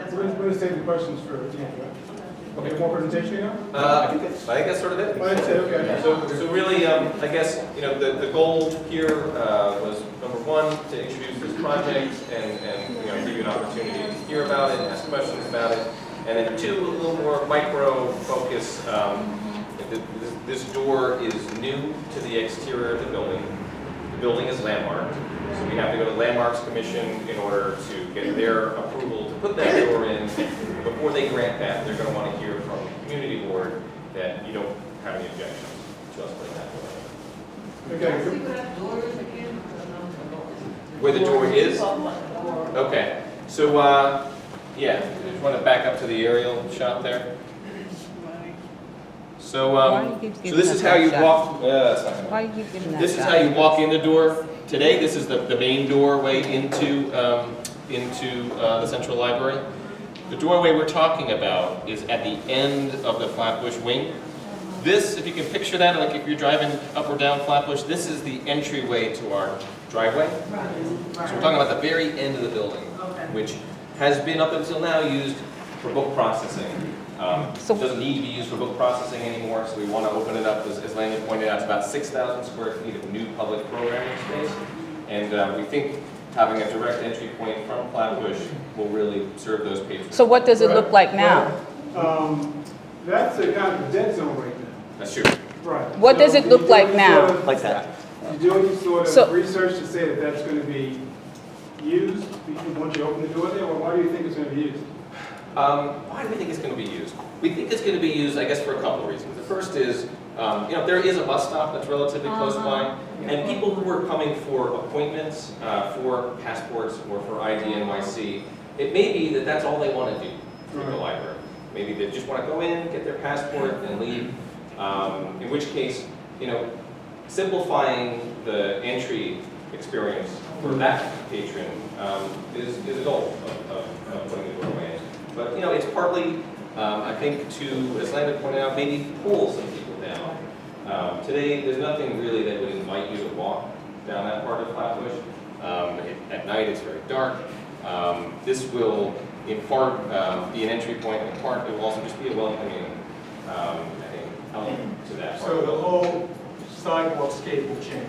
that's We're fine. going to save the questions for the end, right? Okay, more presentation now? I think that's sort of it. Oh, that's it, okay. So really, I guess, the goal here was, number one, to introduce this project and give you an opportunity to hear about it, ask questions about it. And then two, a little more micro focus. This door is new to the exterior of the building. The building is landmarked. So we have to go to the Landmarks Commission in order to get their approval to put that door in. Before they grant that, they're going to want to hear from the community board that you don't have any objections to us putting that door in. Okay. See where that door is again? Where the door is? Okay. So, yeah, just want to back up to the aerial shot there. So, so this is how you walk. That's not gonna Why do you keep giving that This is shot? how you walk in the door. Today, this is the main doorway into the central library. The doorway we're talking about is at the end of the Flatbush wing. This, if you can picture that, like if you're driving up or down Flatbush, this is the entryway to our driveway. So we're talking about the very end of the building, which has been up until now used for book processing. It doesn't need to be used for book processing anymore, so we want to open it up, as Landon pointed out, it's about 6,000 square feet of new public programming space. And we think having a direct entry point from Flatbush will really serve those patrons. So what does it look like now? That's a kind of dead zone right now. That's true. Right. What does it look like now? Like that. You do any sort So- of research to say that that's going to be used once you open the door there, or why do you think it's going to be used? Why do we think it's going to be used? We think it's going to be used, I guess, for a couple of reasons. The first is, there is a bus stop that's relatively close by, and people who are coming for appointments, for passports, or for ID NYC, it may be that that's all they want to do through the library. Maybe they just want to go in, get their passport, and leave. In which case, simplifying the entry experience for that patron is a goal of putting the doorway in. But it's partly, I think, to, as Landon pointed out, maybe pull some people down. Today, there's nothing really that would invite you to walk down that part of Flatbush. At night, it's very dark. This will, in part, be an entry point. In part, it will also just be a welcoming, I think, element to that part. So the whole sidewalk scape will change,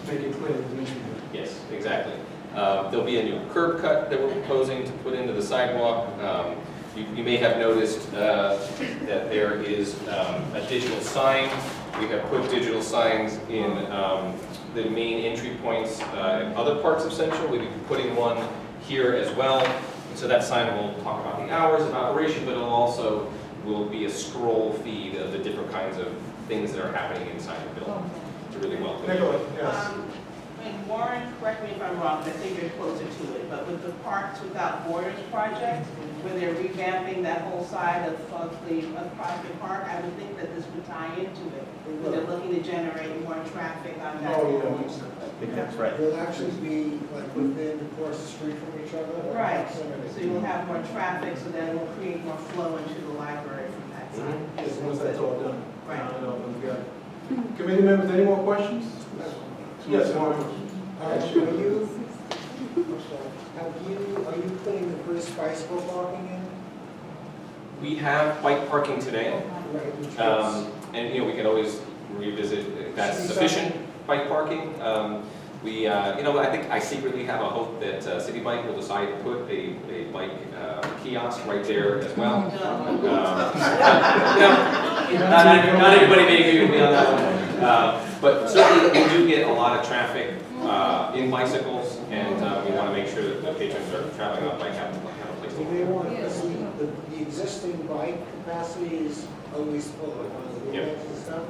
make it clear there's an entry there. Yes, exactly. There'll be a new curb cut that we're proposing to put into the sidewalk. You may have noticed that there is a digital sign. We have put digital signs in the main entry points in other parts of Central. We'll be putting one here as well. And so that sign will talk about the hours of operation, but it'll also will be a scroll feed of the different kinds of things that are happening inside the building to really welcome you. Nicola, yes. And Warren, correct me if I'm wrong, but I think you're closer to it, but with the Parks Without Borders project, where they're revamping that whole side of Prospect Park, I would think that this would tie into it. When they're looking to generate more traffic on that. Oh, yeah. I think that's right. They'll actually be like within, across the street from each other. like Right, proximity. so you'll have more traffic, so then it will create more flow into the library from that side. Yes, once that's all done. Right. We got it. Committee members, any more questions? Yes, more questions. Are you, I'm sorry, are you putting the British bicycle parking in? We have bike parking today. Right, which And we can always revisit if that's sufficient bike parking. I secretly have a hope that City Bike will decide to put a bike kiosk right there as well. Not everybody may agree with me on that one. But certainly we do get a lot of traffic in bicycles, and we want to make sure that the patrons are traveling on bike have a place to You walk. may want, because the existing bike capacity is always full, like on the Yep. weekends and stuff.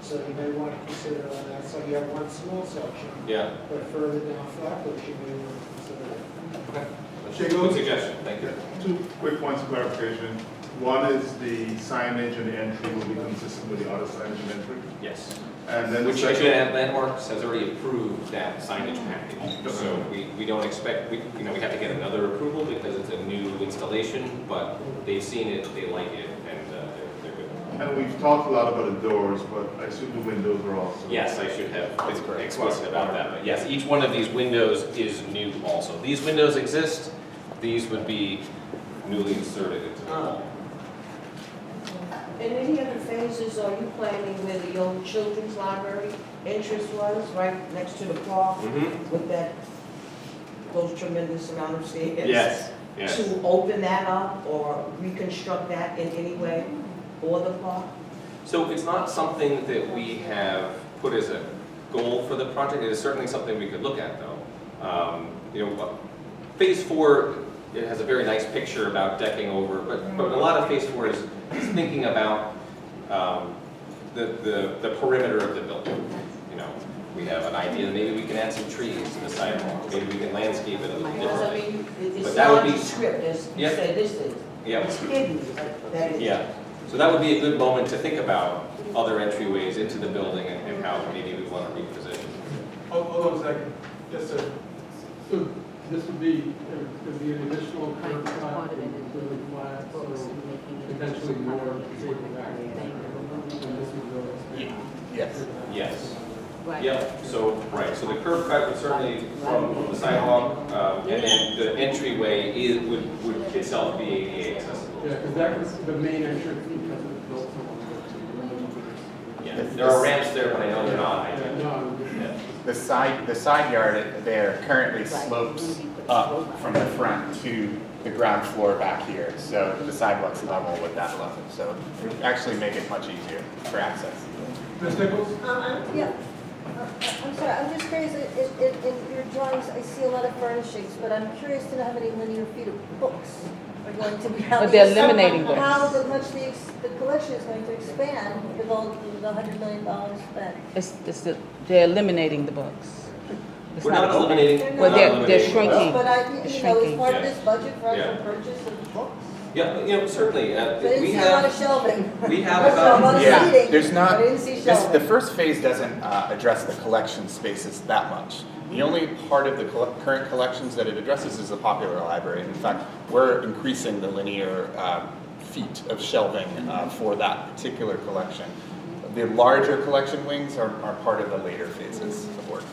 So you may want to consider on that, so you have one small section, Yeah, but further down Flatbush, you may want to consider that. okay. That's a good suggestion, thank you. Two quick points of clarification. One is the signage and the entry will be consistent with the other signage and entry. Yes. And then the Which I should second, add, Landmarks has already approved that signage package. So we don't expect, we have to get another approval because it's a new installation, but they've seen it, they like it, and they're good. and we've talked a lot about the doors, but I assume the windows are also. Yes, I should have been explicit about that, but yes, each one of these windows is new also. These windows exist, these would be newly inserted into the wall. In any other phases, are you planning where the old children's library entrance was, right next to the park, with those tremendous amount of stairs? Yes, yes. To open that up or reconstruct that in any way, or the park? So it's not something that we have put as a goal for the project. It is certainly something we could look at, though. Phase 4, it has a very nice picture about decking over, but a lot of Phase 4 is thinking about the perimeter of the building. We have an idea that maybe we can add some trees to the sidewalk. Maybe we can landscape it a little Because, I differently. mean, But it's that would not be- a script, as you Yeah. say this is. Yeah. It's hidden, but that is. Yeah, so that would be a good moment to think about other entryways into the building and how maybe we want to reposition. Hold on a second. Yes, sir. So this would be, there'd be an additional curb cut, including flat, so potentially more toward the back. And this would go expand. Yes. Yes. Right. Yep, so the curb cut would certainly from the sidewalk, and then the entryway would itself be ADA accessible. Yeah, because that was the main entrance because it was built so long ago. Yeah, there are ramps there, but I know they're not. Yeah, no, Yeah. The side yard there currently slopes up from the front to the ground floor back here. So the sidewalk's level with that level. So it would actually make it much easier for access. Ms. Nichols? Yeah. I'm sorry, I'm just curious, in your drawings, I see a lot of furnishings, but I'm curious to know how many linear feet of books are going to be. But they're eliminating books. How much the collection is going to expand with all the $100 million spent. They're eliminating the books. It's We're not eliminating. Well, we're not they're eliminating shrinking. books. But as Shrinking. part of this budget for us Yeah. to purchase of books. Yeah, certainly. But I didn't We see a lot of have, shelving. we have I saw a lot about, of Yeah, seating, there's not, but I didn't see the shelving. first phase doesn't address the collection spaces that much. The only part of the current collections that it addresses is the popular library. In fact, we're increasing the linear feet of shelving for that particular collection. The larger collection wings are part of the later phases of work.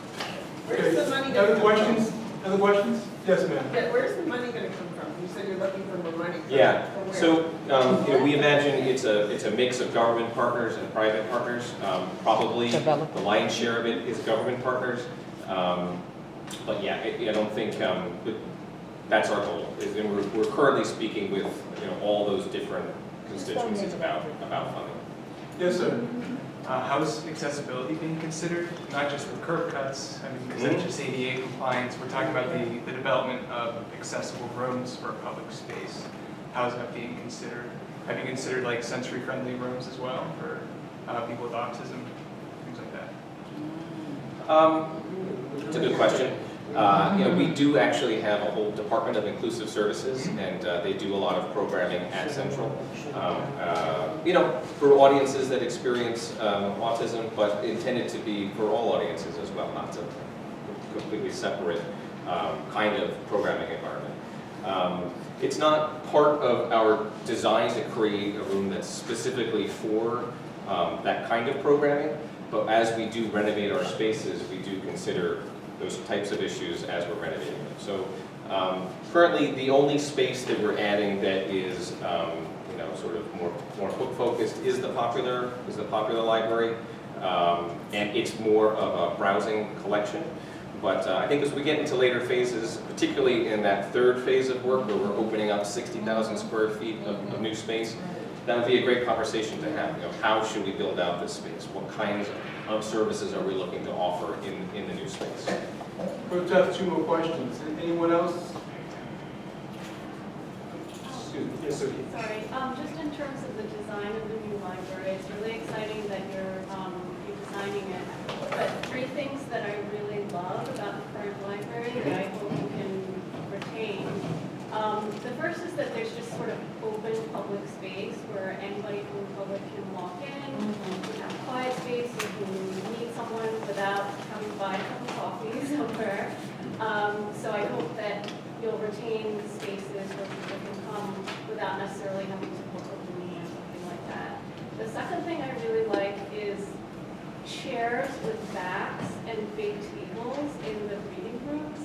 Where's the money Other gonna come from? questions? Other questions? Yes, ma'am. Yeah, where's the money gonna come from? You said you're looking for more money. yeah. From where? So, we imagine it's a mix of government partners and private partners. Probably Developer. the lion's share of it is government partners. But yeah, I don't think, but that's our goal. And we're currently speaking with, all those different constituencies about funding. Yes, sir. How's accessibility being considered? Not just with curb cuts, I mean, because that's just ADA compliance. We're talking about the development of accessible rooms for public space. How's that being considered? Have you considered like sensory-friendly rooms as well for people with autism, things like that? It's a good question. We do actually have a whole department of inclusive services, and they do a lot of programming at Central. For audiences that experience autism, but intended to be for all audiences as well, not to completely separate kind of programming environment. It's not part of our design to create a room that's specifically for that kind of programming, but as we do renovate our spaces, we do consider those types of issues as we're renovating them. So currently, the only space that we're adding that is sort of more book focused is the popular library, and it's more of a browsing collection. But I think as we get into later phases, particularly in that third phase of work where we're opening up 60,000 square feet of new space, that would be a great conversation to have. How should we build out this space? What kinds of services are we looking to offer in the new space? We'll have two more questions. Anyone else? Excuse me. Yes, sir. Sorry, just in terms of the design of the new library, it's really exciting that you're designing it. But three things that I really love about the current library that I hope you can retain. The first is that there's just sort of open public space where anybody from the public can walk in, you have quiet space, you can meet someone without having to buy a cup of coffee somewhere. So I hope that you'll retain spaces where people can come without necessarily having to book a room or something like that. The second thing I really like is chairs with backs and big tables in the reading rooms.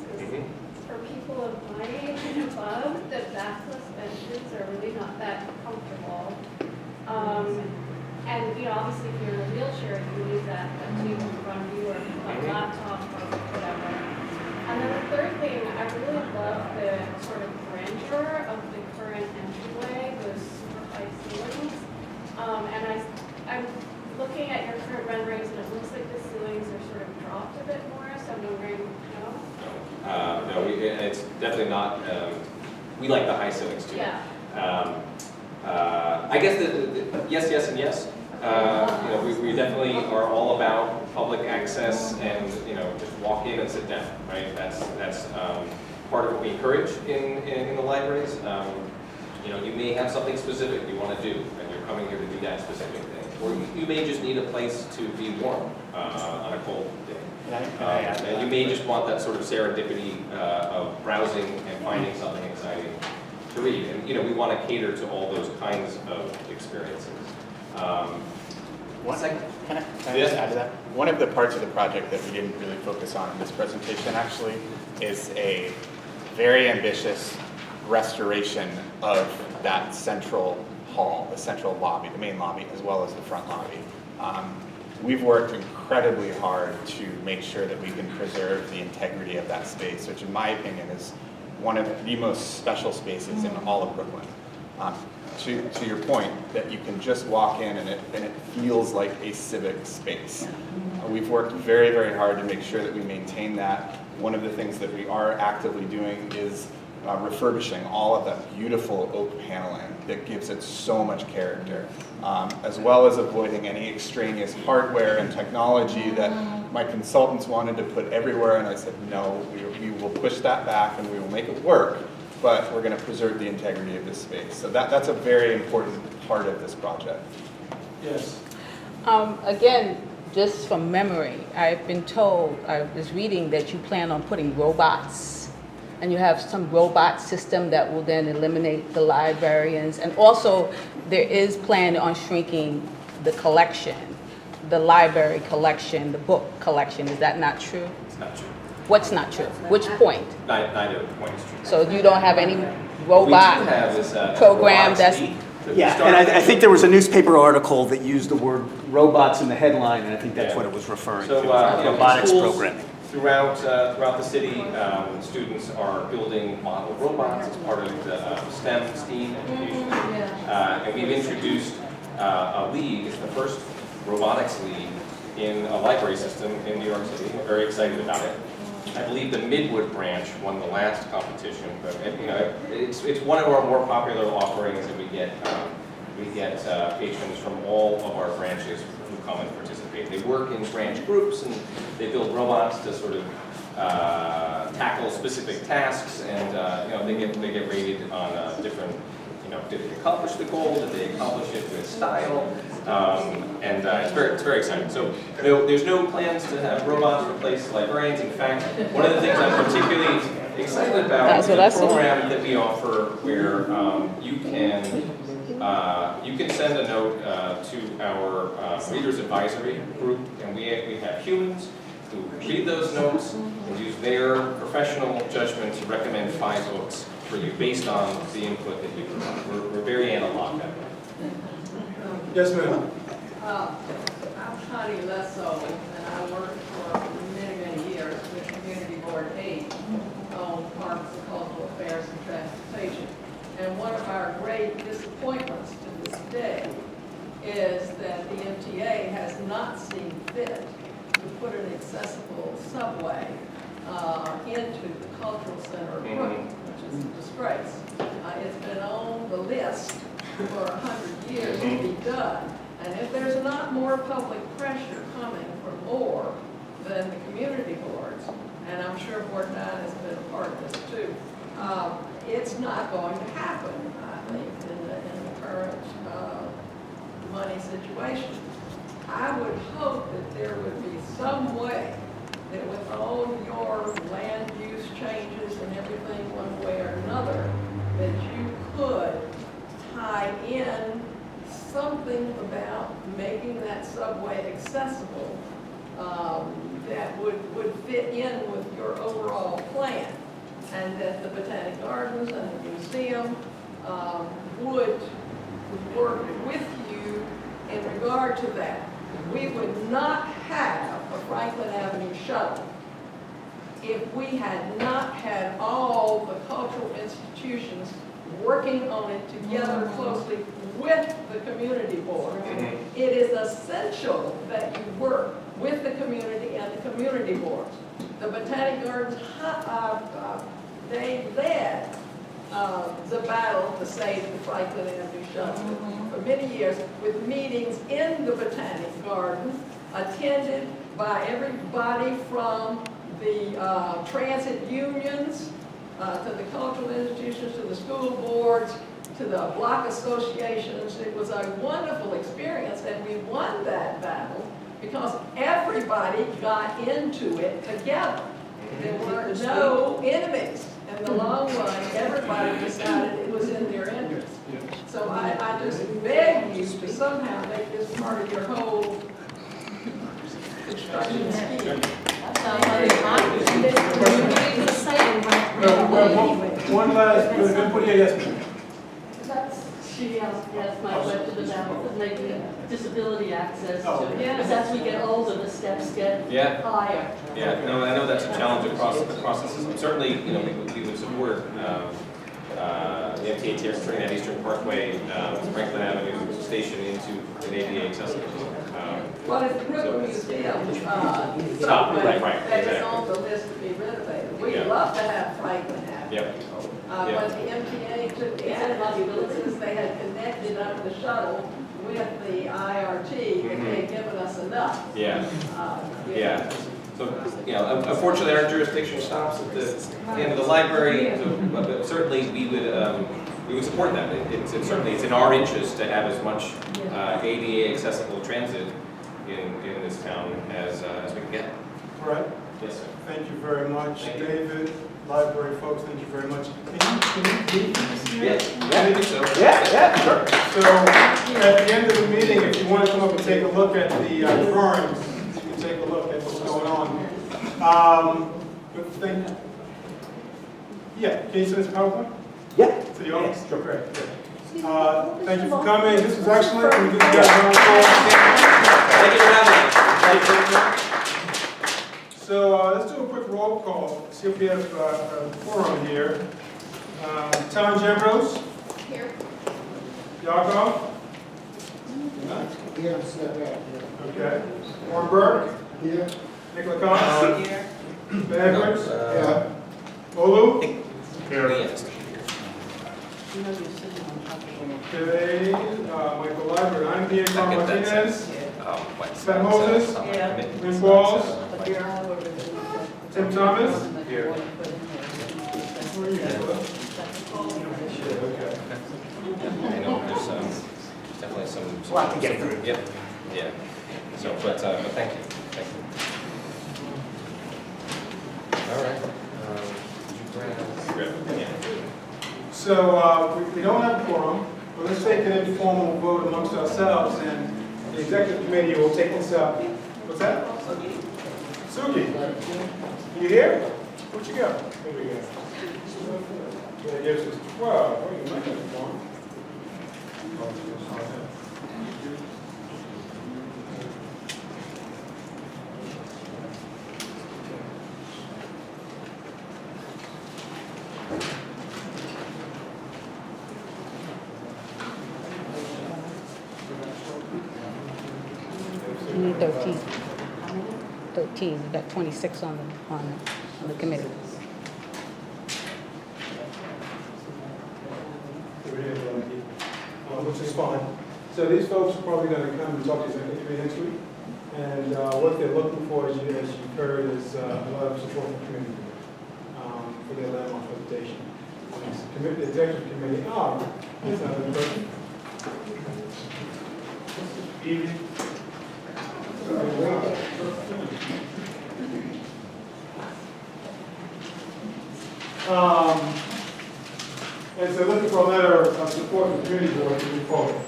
For people of my age and above, the backless benches are really not that comfortable. And, you know, obviously if you're in a wheelchair, you can use that table in front of you or a laptop or whatever. And then the third thing, I really love the sort of grandeur of the current entryway, those super high ceilings. And I'm looking at your current renderings, and it looks like the ceilings are sort of dropped a bit more, so I'm wondering, No, it's definitely not, we like the high ceilings too. Yeah. I guess yes, yes, and yes. You know, we definitely are all about public access and, you know, just walk in and sit down, right? That's part of what we encourage in the libraries. You know, you may have something specific you want to do, and you're coming here to do that specific thing. Or you may just need a place to be warm on a cold day. And you may just want that sort of serendipity of browsing and finding something exciting to read. And, you know, we want to cater to all those kinds of experiences. Can I just add to that? One of the parts of the project that we didn't really focus on in this presentation actually is a very ambitious restoration of that central hall, the central lobby, the main lobby, as well as the front lobby. We've worked incredibly hard to make sure that we can preserve the integrity of that space, which in my opinion is one of the most special spaces in all of Brooklyn. To your point, that you can just walk in and it feels like a civic space. We've worked very, very hard to make sure that we maintain that. One of the things that we are actively doing is refurbishing all of that beautiful oak paneling that gives it so much character, as well as avoiding any extraneous hardware and technology that my consultants wanted to put everywhere, and I said, no, we will push that back and we will make it work, but we're going to preserve the integrity of this space. So that's a very important part of this project. Yes. Again, just from memory, I've been told, I was reading that you plan on putting robots, and you have some robot system that will then eliminate the librarians. And also, there is plan on shrinking the collection, the library collection, the book collection. Is that not true? It's not true. What's not true? Which point? Neither point is true. So you don't have any robot we do have this, program robotics that's... league that we Yeah, started. and I think there was a newspaper article that used the word robots in the headline, and I think that's what it was referring to, So, you know, robotics schools programming. Throughout the city, students are building model robots as part of the STEAM education. And we've introduced a league, it's the first robotics league in a library system in New York City. We're very excited about it. I believe the Midwood branch won the last competition, but you know, it's one of our more popular offerings, and we get patrons from all of our branches who come and participate. They work in branch groups, and they build robots to sort of tackle specific tasks, and you know, they get rated on different. You know, did they accomplish the goal? Did they accomplish it with style? And it's very exciting. So there's no plans to have robots replace librarians. In fact, one of the things I'm particularly excited about is a program that we offer where you can send a note to our Readers Advisory group, and we have humans who read those notes and use their professional judgment to recommend 5 books for you based on the input that you provide. We're very analog that way. Yes, ma'am. I'm Connie Lesso, and I worked for many years with Community Board 8 on Parks and Cultural Affairs and Transportation. And one of our great disappointments to this day is that the MTA has not seen fit to put an accessible subway into the Cultural Center of Brooklyn, which is a disgrace. It's been on the list for 100 years to be done. And if there's not more public pressure coming for more than the community boards, and I'm sure Board 9 has been a part of this too, it's not going to happen, I think, in the current money situation. I would hope that there would be some way that with all your land use changes and everything one way or another, that you could tie in something about making that subway accessible that would fit in with your overall plan. and that the Botanic Gardens and the museum would work with you in regard to that. We would not have a Franklin Avenue shuttle if we had not had all the cultural institutions working on it together closely with the community board. It is essential that you work with the community and the community boards. The Botanic Gardens, they led the battle to save the Franklin Avenue shuttle for many years with meetings in the Botanic Garden attended by everybody from the transit unions to the cultural institutions, to the school boards, to the block associations. It was a wonderful experience, and we won that battle because everybody got into it together. There were no enemies. In the long run, everybody decided it was in their interest. So I just beg you to somehow make this part of your whole construction scheme. One last, yes, She asked my question about making disability access to, Yeah. because as we get older, the steps get higher. Yeah, no, I know that's a challenge across the system. Certainly, you know, we would support the MTA turning that Eastern Parkway, Franklin Avenue station into an ADA accessible. Well, if the River Museum, Stop, right, that is exactly. on the list to be renovated. We'd Yeah. love to have Franklin Avenue. Yep. When the MTA took the accessibilities, they had connected up the shuttle with the IRT, and they had given us enough. Yeah. Yeah. So, you know, unfortunately, our jurisdiction stops at the end of the library, so, but certainly we would support that. It's certainly, it's in our interest to have as much ADA accessible transit in this town as we can get. All right, Yes, sir. thank you very much, Thank you. David. Library folks, thank you very much. Can you leave this here? I think so. Yeah, sure. So, at the end of the meeting, if you want to come up and take a look at the drawings, you can take a look at what's going on. Good thing. Yeah, can you send us a PowerPoint? Yeah. To the audience? Sure. Great. Thank you for coming. This was excellent. Can we give you guys a round of applause? Thank you for having me. So let's do a quick roll call. See if we have a quorum here. Town Jambros? Here. Yakov? Here. Okay. Warren Burke? Here. Nick LaCoste? Here. Ben Edwards? Yeah. Olu? Here. Okay. Michael Liburd. I'm here. Carl Second, that's Martinez? it. Ben Moses? Yeah. Lynn Walls? Tim Thomas? Here. Where are you, Nicola? Okay. I know there's definitely some. Well, I can get through. Yep, yeah. So, but thank you, thank you. All right. Yeah. So we don't have a quorum, but let's take an informal vote amongst ourselves, and the executive committee will take this up. What's that? Sugi. You here? What you got? Here we go. Yeah, yours is 12. Wait a minute, Warren. You need 13. 13, we got 26 on the committee. Which is fine. So these folks are probably going to come and talk to the executive committee next week. And what they're looking for, as you've heard, is a lot of support from the community for their landmark presentation. The executive committee, that's not a person. Evening. And so looking for a letter of support from the community board to move forward.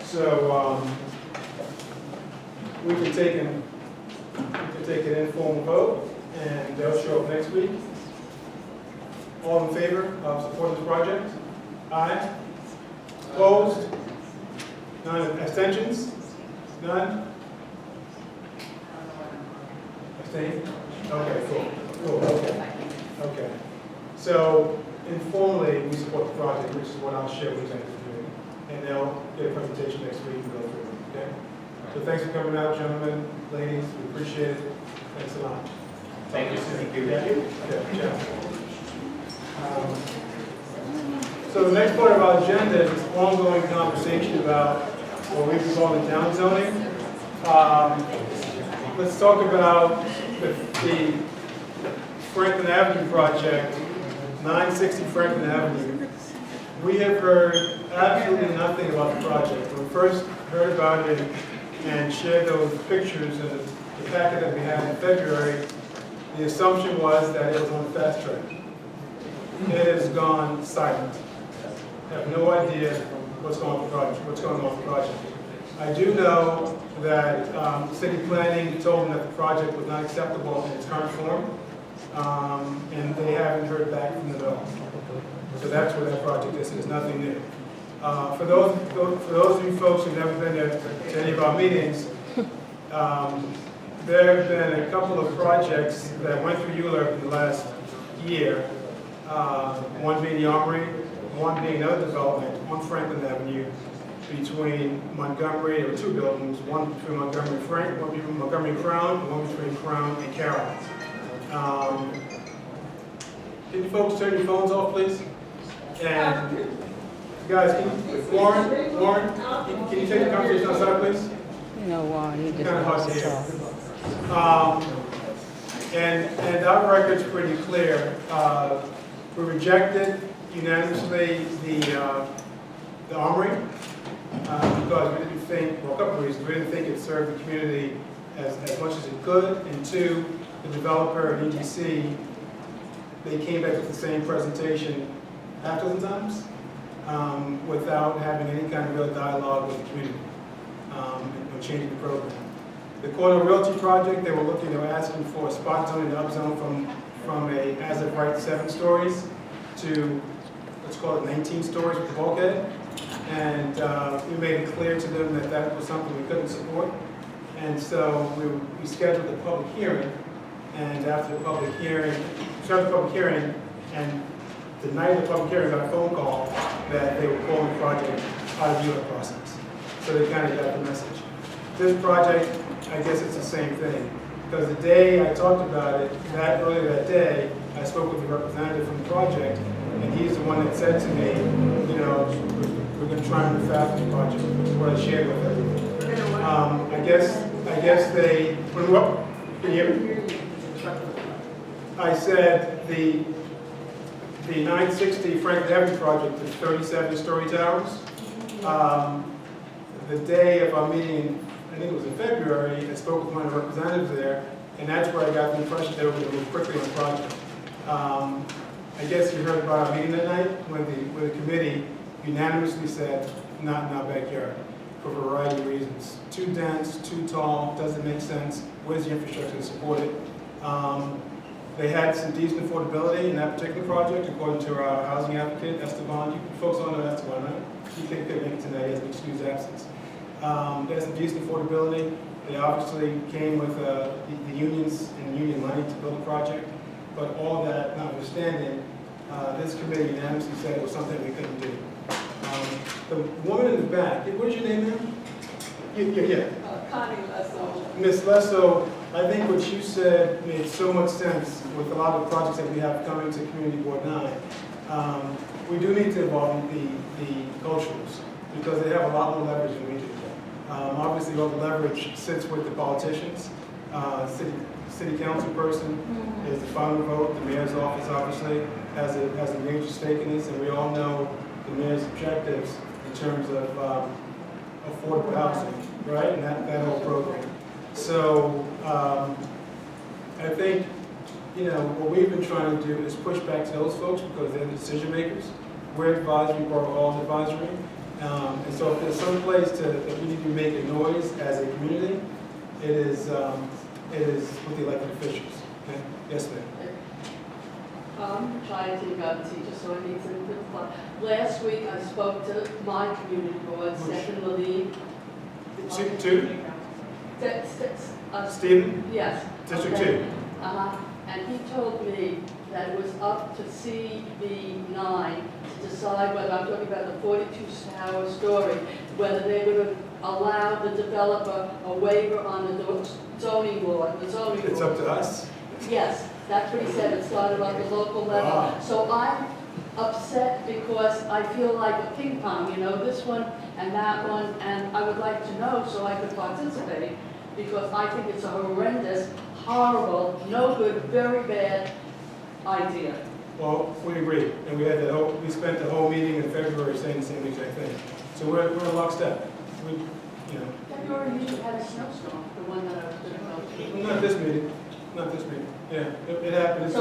So we can take an informal vote, and they'll show up next week. All in favor of supporting this project? Aye. Opposed? None. Abstentions? None? Abstain? Okay, cool, okay. Okay. So informally, we support the project, which is what I'll share with the community. And they'll get a presentation next week and go through it, okay? So thanks for coming out, gentlemen, ladies, we appreciate it. Thanks a lot. Thank you. Thank you. Okay, ciao. So the next part of our agenda is this ongoing conversation about what we call the down zoning. Let's talk about the Franklin Avenue project, 960 Franklin Avenue. We have heard absolutely nothing about the project. When we first heard about it and shared those pictures in the packet that we had in February, the assumption was that it was on fast track. It has gone silent. I have no idea what's going on with the project. I do know that city planning told them that the project was not acceptable in its current form, and they haven't heard back from them at all. So that's where that project is. There's nothing new. For those of you folks who've never been to any of our meetings, there have been a couple of projects that went through ULURP in the last year, one being the Armory, one being another development on Franklin Avenue between Montgomery. There were two buildings, one between Montgomery and Frank, one between Montgomery and Crown, and one between Crown and Carroll. Can you folks turn your phones off, please? And guys, Warren, can you take the conversation outside, please? You know, Warren, he just Kind of hard wants to to hear. talk. And our record's pretty clear. We rejected unanimously the Armory because we didn't think, well, a couple of reasons. We didn't think it served the community as much as it could, and two, the developer and EGC, they came back with the same presentation half a dozen times without having any kind of real dialogue with the community and changing the program. The Corner Realty project, they were asking for a spot zoning to upzone from a, as of right, 7 stories to, let's call it 19 stories with the bulkhead. And we made it clear to them that that was something we couldn't support. And so we scheduled a public hearing. And after the public hearing, and the night of the public hearing, got a phone call that they were pulling the project out of the ULURP process. So they kind of got the message. This project, I guess it's the same thing. Because the day I talked about it, earlier that day, I spoke with the representative from the project, and he's the one that said to me, you know, we're going to try and move fast with the project, which is what I shared with everyone. I guess they, can you hear me? I said the 960 Franklin Avenue project is 37-story towers. The day of our meeting, I think it was in February, I spoke with one of the representatives there, and that's where I got the impression they were going to move quickly on the project. I guess you heard about our meeting that night when the committee unanimously said, not in our backyard, for a variety of reasons. Too dense, too tall, doesn't make sense. Where's the infrastructure to support it? They had some decent affordability in that particular project, according to our housing advocate, Esteban. You folks all know Esteban, right? He couldn't make it tonight, he has an excused absence. They had some decent affordability. They obviously came with the unions and union money to build the project. But all that notwithstanding, this committee unanimously said it was something we couldn't do. The woman in the back, what is your name, ma'am? Yeah. Connie Lesso. Ms. Lesso, I think what you said made so much sense with a lot of the projects that we have coming to Community Board 9. We do need to involve the culturals because they have a lot more leverage than we do. Obviously, all the leverage sits with the politicians. City council person is the final vote. The mayor's office obviously has a major stake in this, and we all know the mayor's objectives in terms of affordable housing, right? And that whole program. So I think, you know, what we've been trying to do is push back to those folks because they're the decision makers. We're advisory, we're all advisory. And so if there's some place that we need to make a noise as a community, it is with the elected officials. Okay? Yes, ma'am. I'm trying to become a teacher, so I need to reply. Last week, I spoke to my community board, second lead. Two? Stephen? Yes. District Okay. 2. And he told me that it was up to CB9 to decide whether, I'm talking about the 42-tower story, whether they would allow the developer a waiver on the zoning board, It's up to us? Yes, that's what he said, it started on the local level. Wow. So I'm upset because I feel like a ping pong, you know, this one and that one, and I would like to know so I could participate, because I think it's a horrendous, horrible, no good, very bad idea. Well, we agree, and we spent the whole meeting in February saying the same exact thing. So we're in lockstep. February usually had a snowstorm, the one that I was going to go to. Not this meeting, not this meeting. Yeah, it happened. It's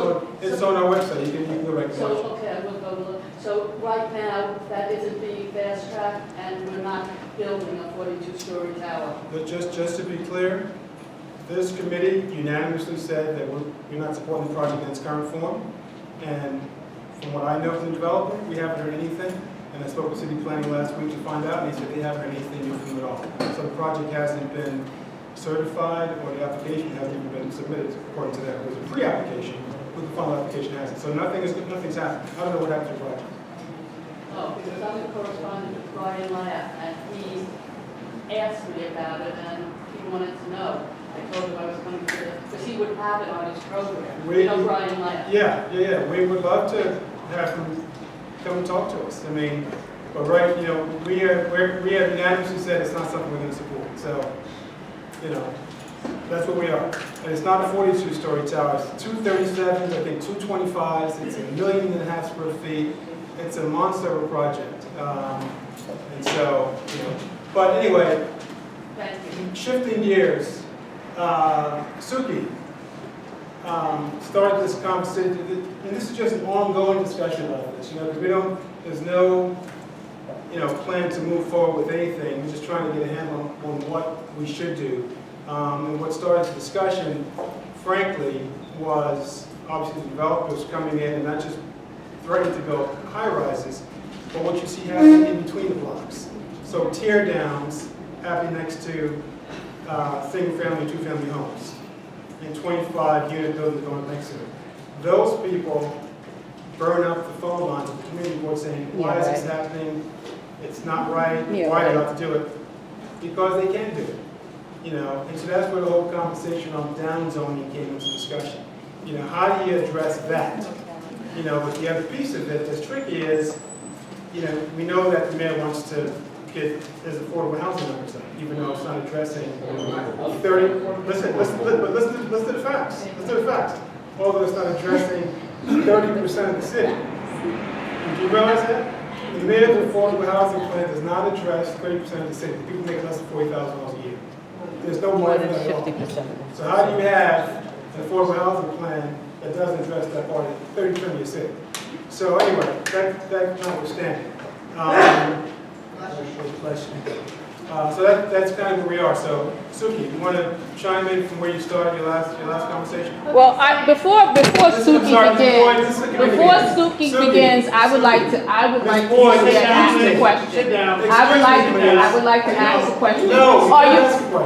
So- on our website. You can go right to So, watch. okay, I will go look. So right now, that isn't being fast tracked, and we're not building a 42-story tower. But just to be clear, this committee unanimously said that we're not supporting the project in its current form. And from what I know from the developer, we haven't heard anything. And I spoke with city planning last week to find out, and they said they haven't heard anything new from them at all. So the project hasn't been certified, or the application hasn't even been submitted according to that. It was a pre-application, but the final application hasn't. So nothing's happened. I don't know what happened to the project. Oh, because I'm in correspondence with Brian Lapp, and he asked me about it, and he wanted to know. I told him I was coming to it, because he would have it on his program. You know Brian Lapp? Yeah. We would love to have him come and talk to us. I mean, but right, we have unanimously said it's not something we're going to support. So, that's what we are. And it's not a 42-story tower. It's 237s, I think 225s. It's 1.5 million square feet. It's a monster of a project. And so, but anyway, Thank you. shifting gears, Suki started this conversation, and this is just an ongoing discussion of this, because there's no, plan to move forward with anything. We're just trying to get a handle on what we should do. And what started the discussion, frankly, was obviously the developers coming in and not just threatening to build high-rises, but what you see happening in between the blocks. So tear downs happening next to single-family, two-family homes, and 25-unit buildings going next to them. Those people burn up the phone lines of the community board saying, why is this happening? It's not right. Why are they allowed to do it? Because they can do it. And so that's where the whole conversation on down zoning came into discussion. How do you address that? But the other piece of it that's tricky is, we know that the mayor wants to get his affordable housing numbers up, even though it's not addressing 30. Listen to the facts. Listen to the facts. Although it's not addressing 30% of the city. Did you realize that? The mayor's affordable housing plan does not address 30% of the city. People make less than $40,000 a year. There's no More money than for that at all. 50%. So how do you have an affordable housing plan that doesn't address that part of 30% of your city? So anyway, that notwithstanding. So that's kind of where we are. So Suki, you want to chime in from where you started your last conversation? Well, before Suki begins, I would like to ask the question. I would like to ask the question.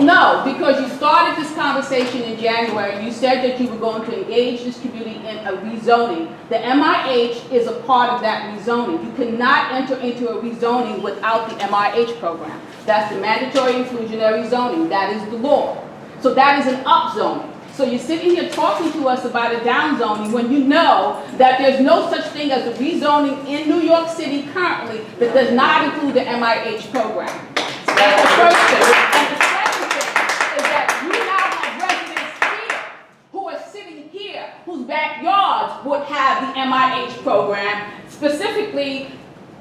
No, because you started this conversation in January. You said that you were going to engage this community in a rezoning. The MIH is a part of that rezoning. You cannot enter into a rezoning without the MIH program. That's the mandatory inclusionary zoning. That is the law. So that is an upzoning. So you're sitting here talking to us about a downzoning when you know that there's no such thing as a rezoning in New York City currently that does not include the MIH program. That's the first thing. And the second thing is that you now have residents here who are sitting here whose backyards would have the MIH program, specifically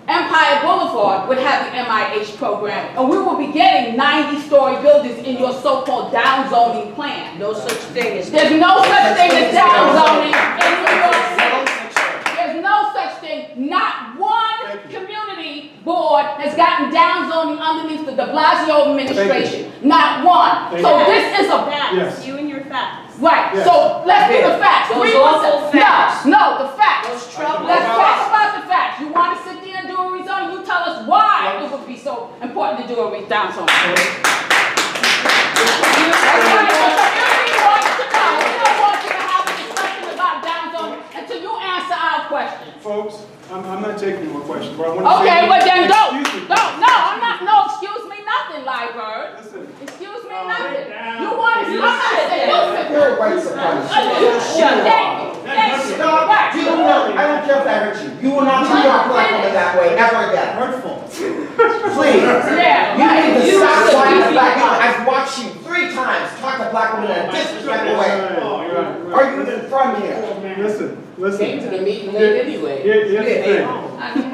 Empire Boulevard would have the MIH program, and we will be getting 90-story buildings in your so-called downzoning plan. No such thing as. There's no such thing as downzoning in New York City. There's no such thing. Not one community board has gotten downzoning underneath the de Blasio administration. Not one. So this is a Yes. You and your facts. Right, Yes. so let's do the facts. Those 3%. awful facts. No, the facts. Those trouble Let's talk facts. about the facts. You want to sit there and do a rezone? You tell us why it would be so important to do a rezone. That's right, the community wants to know. We don't want you to have a discussion about downsizing until you answer our questions. Folks, I'm not taking more questions, but I want to say. Okay, well then don't. Excuse me. Don't, no, I'm not, no, excuse me nothing, Liburd. Listen. Excuse me nothing. You want to, I'm not saying you sit You're a white supremacist. Shut up. Thank you. Right. You will not, I don't care if that hurts you. You will not treat our black woman that way ever again. Hurtful. Please. Yeah, You need to stop right. talking to black women. I've watched you 3 times talk to black women in a disrespectful way. Are you even from here? Listen. Came to the meeting late anyway. Here's the thing.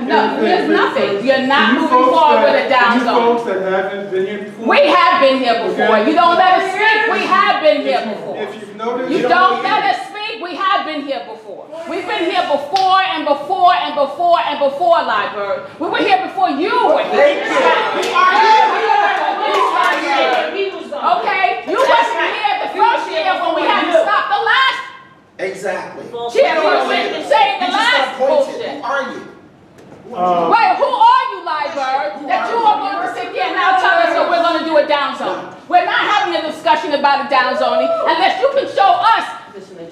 No, there's nothing. You're not You moving folks forward with a that- down You zone. folks that haven't been here before. We have been here before. Okay. You don't let us speak. We have been here before. If you've noticed. You don't let us speak. We have been here before. We've been here before and before and before and before, Liburd. We were here before you were here. Thank you. Who are you? Okay? You wasn't here the first year when we had to stop the last Exactly. chairperson saying the You just last got pointed. bullshit. Who are you? Wait, who are you, Liburd, that you are going to sit there and now tell us that we're going to do a down zone? We're not having a discussion about a down zoning unless you can show us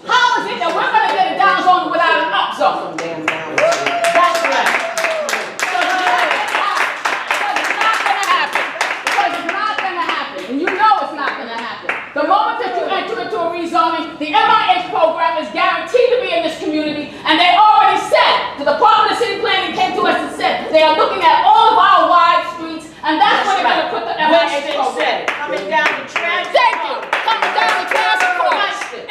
how is it that we're going to get a down zone without an up zone. That's right. Because it's not going to happen. Because it's not going to happen. And you know it's not going to happen. The moment that you enter into a rezoning, the MIH program is guaranteed to be in this community, and they already said, the Department of City Planning came to us and said, they are looking at all of our wide streets, and that's where they're going to put the MIH program. Coming down the transit. Thank you. Coming down the transit course. Can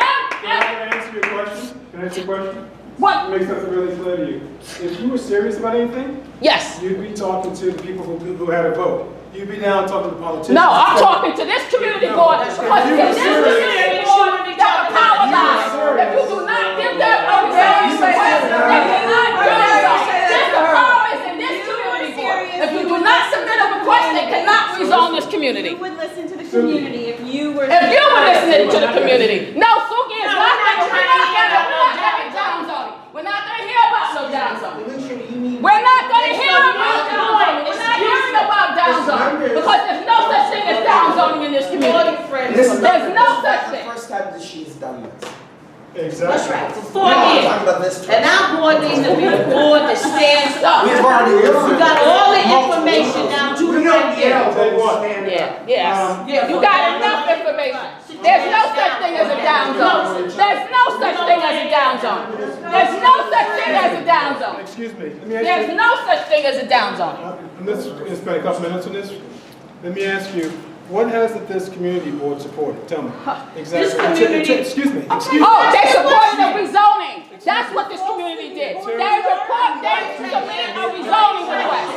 I answer your question? Can I answer your question? What? Make something really clear to you. If you were serious about anything, Yes. you'd be talking to the people who had a vote. You'd be down talking to politicians. No, I'm talking to this community board, because You this were serious. community board, that's a power line. If you do not give them a rezoning request, they cannot do so. This the power is in this community board. If you do not submit a request, they cannot rezone this community. You would listen to the community if you were. If you were listening to the community. No, Suki is not going to, we're not going to down zoning. We're not going to hear about no down zoning. We're not going to hear about down zoning. We're not hearing about down zoning. Because there's no such thing as down zoning in this community. There's no such thing. The first time that she's done this. Exactly. That's right, for 4 No, I'm years. talking about this. And our board needs to be the board that stands up. We've already We got all the information down to the right here. Tell you what. Yeah, yes. You got enough information. There's no such thing as a down zone. There's no such thing as a down zone. There's no such thing as a down zone. Excuse me. Let me ask There's you. no such thing as a down zone. Let's spend a couple minutes on this. Let me ask you, what has this community board supported? Tell me. Exactly. Excuse me. Oh, they supported the rezoning. That's what this community did. They submitted a rezoning request.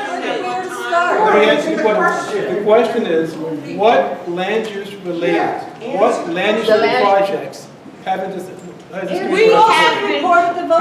Let me ask you the question is, what land use related, what land use The land- projects haven't this, has this We community also supported? reported the vote.